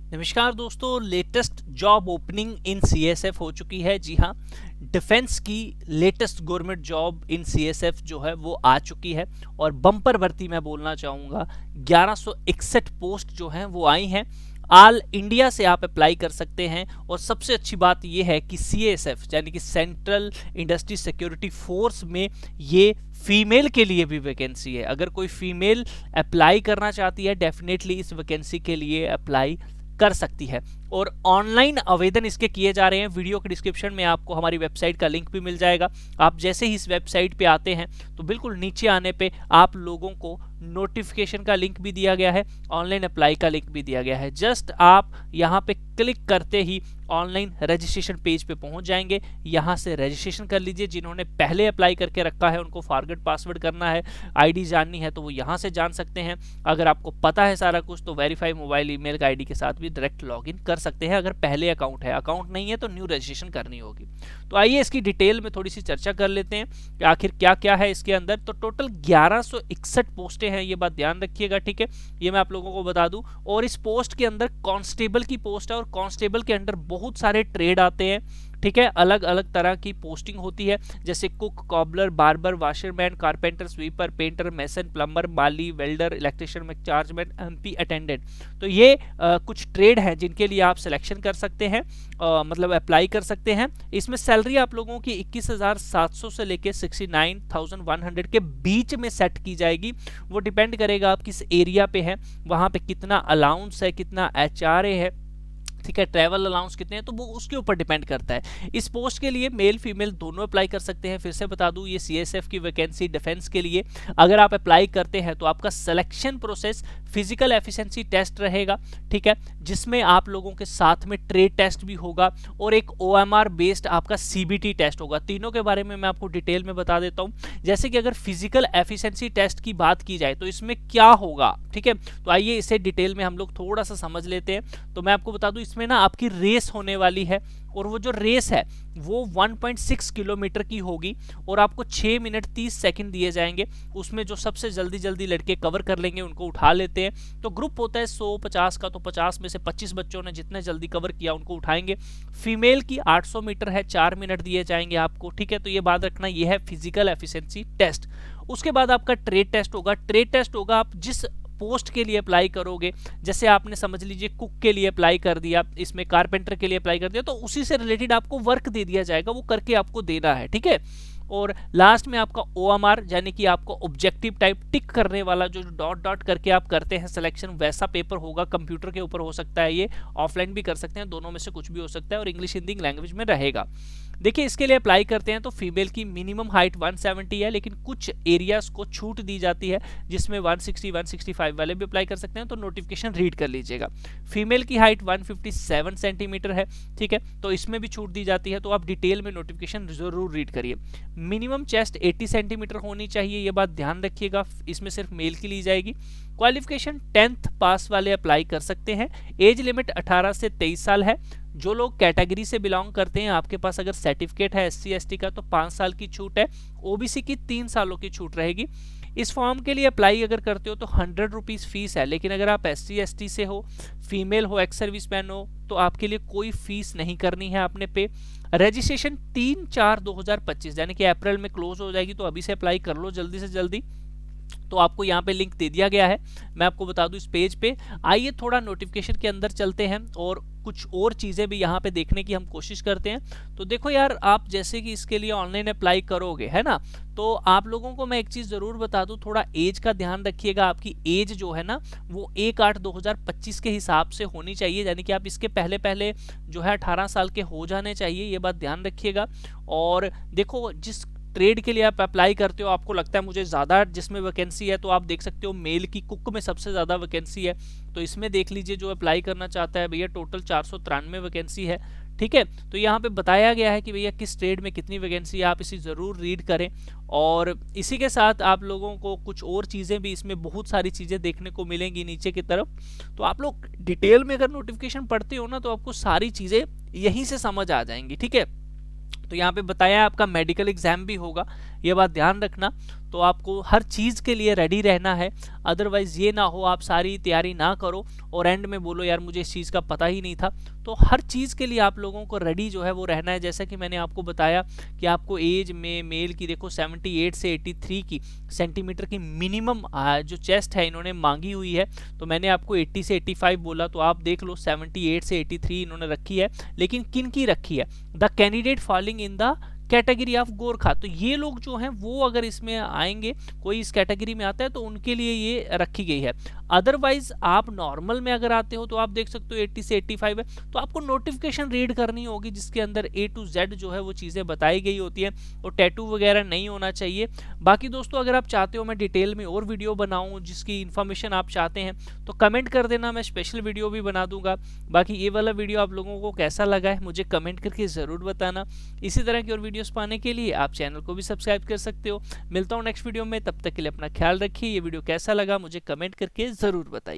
नमस्कार दोस्तों, latest job opening in CSF हो चुकी है। जी हाँ, डिफेंस की latest government job in CSF जो है वो आ चुकी है और बम्पर भर्ती मैं बोलना चाहूँगा 1161 पोस्ट जो हैं वो आई हैं। ऑल इंडिया से आप अप्लाई कर सकते हैं और सबसे अच्छी बात यह है कि सीएसएफ यानी कि सेंट्रल इंडस्ट्री सिक्योरिटी फोर्स में ये फीमेल के लिए भी वैकेंसी है। अगर कोई फीमेल अप्लाई करना चाहती है डेफिनेटली इस वैकेंसी के लिए अप्लाई कर सकती है और ऑनलाइन आवेदन इसके किए जा रहे हैं। वीडियो के डिस्क्रिप्शन में आपको हमारी वेबसाइट का लिंक भी मिल जाएगा। आप जैसे ही इस वेबसाइट पे आते हैं तो बिल्कुल नीचे आने पे आप लोगों को नोटिफिकेशन का लिंक भी दिया गया है, ऑनलाइन अप्लाई का लिंक भी दिया गया है। जस्ट आप यहाँ पे क्लिक करते ही ऑनलाइन रजिस्ट्रेशन पेज पे पहुंच जाएंगे। यहाँ से रजिस्ट्रेशन कर लीजिए। जिन्होंने पहले अप्लाई करके रखा है उनको फॉरगेट पासवर्ड करना है, आईडी जाननी है तो वो यहाँ से जान सकते हैं। अगर आपको पता है सारा कुछ तो वेरीफाई मोबाइल ईमेल का आईडी के साथ भी डायरेक्ट लॉगिन कर सकते हैं। अगर पहले अकाउंट है, अकाउंट नहीं है तो न्यू रजिस्ट्रेशन करनी होगी। तो आइए इसकी डिटेल में थोड़ी सी चर्चा कर लेते हैं कि आखिर क्या क्या है इसके अंदर। तो टोटल 1161 पोस्टें हैं, ये बात ध्यान रखिएगा, ठीक है। ये मैं आप लोगों को बता दूं। और इस पोस्ट के अंदर कांस्टेबल की पोस्ट है और कांस्टेबल के अंदर बहुत सारे ट्रेड आते हैं, ठीक है। अलग अलग तरह की पोस्टिंग होती है जैसे cook, cobbler, barber, washerman, carpenter, sweeper, painter, mason, plumber, माली, welder, electrician, chargeman, MP attendant. तो ये कुछ ट्रेड हैं जिनके लिए आप सिलेक्शन कर सकते हैं, मतलब अप्लाई कर सकते हैं। इसमें सैलरी आप लोगों की 21,700 से लेके 69,100 के बीच में सेट की जाएगी। वो डिपेंड करेगा आप किस एरिया पे हैं, वहाँ पे कितना अलाउंस है, कितना एचआरए है, ठीक है, ट्रैवल अलाउंस कितने हैं, तो वो उसके ऊपर डिपेंड करता है। इस पोस्ट के लिए मेल फीमेल दोनों अप्लाई कर सकते हैं। फिर से बता दूं, ये सीएसएफ की वैकेंसी डिफेंस के लिए अगर आप अप्लाई करते हैं तो आपका selection process physical efficiency test रहेगा, ठीक है, जिसमें आप लोगों के साथ में ट्रेड टेस्ट भी होगा और एक ओएमआर बेस्ड आपका सीबीटी टेस्ट होगा। तीनों के बारे में मैं आपको डिटेल में बता देता हूं। जैसे कि अगर फिजिकल एफिशिएंसी टेस्ट की बात की जाए तो इसमें क्या होगा, ठीक है। तो आइए इसे डिटेल में हम लोग थोड़ा सा समझ लेते हैं। तो मैं आपको बता दूं, इसमें ना आपकी रेस होने वाली है और वो जो रेस है वो 1.6 किलोमीटर की होगी और आपको 6 मिनट 30 सेकंड दिए जाएंगे। उसमें जो सबसे जल्दी जल्दी लड़के कवर कर लेंगे उनको उठा लेते हैं। तो ग्रुप होता है 100-50 का, तो 50 में से 25 बच्चों ने जितने जल्दी कवर किया उनको उठाएंगे। फीमेल की 800 मीटर है, 4 मिनट दिए जाएंगे आपको, ठीक है। तो ये बात रखना, ये है फिजिकल एफिशिएंसी टेस्ट। उसके बाद आपका ट्रेड टेस्ट होगा। ट्रेड टेस्ट होगा आप जिस पोस्ट के लिए अप्लाई करोगे, जैसे आपने समझ लीजिए कुक के लिए अप्लाई कर दिया, इसमें कारपेंटर के लिए अप्लाई कर दिया, तो उसी से रिलेटेड आपको वर्क दे दिया जाएगा, वो करके आपको देना है, ठीक है। और लास्ट में आपका ओएमआर यानी कि आपको ऑब्जेक्टिव टाइप टिक करने वाला जो डॉट डॉट करके आप करते हैं सिलेक्शन, वैसा पेपर होगा। कंप्यूटर के ऊपर हो सकता है, ये ऑफलाइन भी कर सकते हैं, दोनों में से कुछ भी हो सकता है और इंग्लिश हिंदी लैंग्वेज में रहेगा। देखिए इसके लिए अप्लाई करते हैं तो फीमेल की मिनिमम हाइट 170 है, लेकिन कुछ एरियाज को छूट दी जाती है जिसमें 160 165 वाले भी अप्लाई कर सकते हैं। तो नोटिफिकेशन रीड कर लीजिएगा। फीमेल की हाइट 157 सेंटीमीटर है, ठीक है, तो इसमें भी छूट दी जाती है। तो आप डिटेल में नोटिफिकेशन जरूर रीड करिए। मिनिमम चेस्ट 80 सेंटीमीटर होनी चाहिए, ये बात ध्यान रखिएगा। इसमें सिर्फ मेल की ली जाएगी। क्वालिफिकेशन 10th पास वाले अप्लाई कर सकते हैं। एज लिमिट 18 से 23 साल है। जो लोग कैटेगरी से बिलोंग करते हैं, आपके पास अगर सर्टिफिकेट है एससी एसटी का तो 5 साल की छूट है, ओबीसी की 3 सालों की छूट रहेगी। इस फॉर्म के लिए अप्लाई अगर करते हो तो 100 रुपीज़ फीस है, लेकिन अगर आप एससी एसटी से हो, फीमेल हो, एक्स सर्विस मैन हो तो आपके लिए कोई फीस नहीं करनी है आपने पे। रजिस्ट्रेशन 3/4/2025 यानी कि अप्रैल में क्लोज हो जाएगी, तो अभी से अप्लाई कर लो जल्दी से जल्दी। तो आपको यहाँ पे लिंक दे दिया गया है, मैं आपको बता दूं इस पेज पे। आइए थोड़ा नोटिफिकेशन के अंदर चलते हैं और कुछ और चीज़ें भी यहाँ पे देखने की हम कोशिश करते हैं। तो देखो यार, आप जैसे कि इसके लिए ऑनलाइन अप्लाई करोगे, है ना, तो आप लोगों को मैं एक चीज़ ज़रूर बता दूं, थोड़ा एज का ध्यान रखिएगा। आपकी एज जो है ना वो 1/8/2025 के हिसाब से होनी चाहिए, यानी कि आप इसके पहले पहले जो है 18 साल के हो जाने चाहिए, ये बात ध्यान रखिएगा। और देखो जिस ट्रेड के लिए आप अप्लाई करते हो, आपको लगता है मुझे ज़्यादा जिसमें वैकेंसी है, तो आप देख सकते हो मेल की कुक में सबसे ज़्यादा वैकेंसी है। तो इसमें देख लीजिए जो अप्लाई करना चाहता है भैया, टोटल 493 वैकेंसी है, ठीक है। तो यहाँ पे बताया गया है कि भैया किस ट्रेड में कितनी वैकेंसी है, आप इसे ज़रूर रीड करें। और इसी के साथ आप लोगों को कुछ और चीज़ें भी, इसमें बहुत सारी चीज़ें देखने को मिलेंगी नीचे की तरफ। तो आप लोग डिटेल में अगर नोटिफिकेशन पढ़ते हो ना तो आपको सारी चीज़ें यहीं से समझ आ जाएंगी, ठीक है। तो यहाँ पे बताया आपका मेडिकल एग्जाम भी होगा, ये बात ध्यान रखना। तो आपको हर चीज़ के लिए रेडी रहना है। अदरवाइज़ ये ना हो आप सारी तैयारी ना करो और एंड में बोलो यार मुझे इस चीज़ का पता ही नहीं था। तो हर चीज़ के लिए आप लोगों को रेडी जो है वो रहना है। जैसा कि मैंने आपको बताया कि आपको एज में मेल की देखो 78 से 83 की सेंटीमीटर की मिनिमम जो चेस्ट है इन्होंने मांगी हुई है। तो मैंने आपको 80 से 85 बोला, तो आप देख लो 78 से 83 इन्होंने रखी है। लेकिन किन की रखी है? The candidate falling in the category of Gorkha. तो ये लोग जो हैं वो अगर इसमें आएंगे, कोई इस कैटेगरी में आता है तो उनके लिए ये रखी गई है। अदरवाइज आप नॉर्मल में अगर आते हो तो आप देख सकते हो 80 से 85 है, तो आपको नोटिफिकेशन रीड करनी होगी जिसके अंदर A to Z जो है वो चीज़ें बताई गई होती हैं, और टैटू वगैरह नहीं होना चाहिए। बाकी दोस्तों अगर आप चाहते हो मैं डिटेल में और वीडियो बनाऊँ जिसकी इन्फॉर्मेशन आप चाहते हैं तो कमेंट कर देना, मैं स्पेशल वीडियो भी बना दूंगा। बाकी ये वाला वीडियो आप लोगों को कैसा लगा है मुझे कमेंट करके ज़रूर बताना। इसी तरह की और वीडियोस पाने के लिए आप चैनल को भी सब्सक्राइब कर सकते हो। मिलता हूँ नेक्स्ट वीडियो में, तब तक के लिए अपना ख्याल रखिए। ये वीडियो कैसा लगा मुझे कमेंट करके ज़रूर बताइए।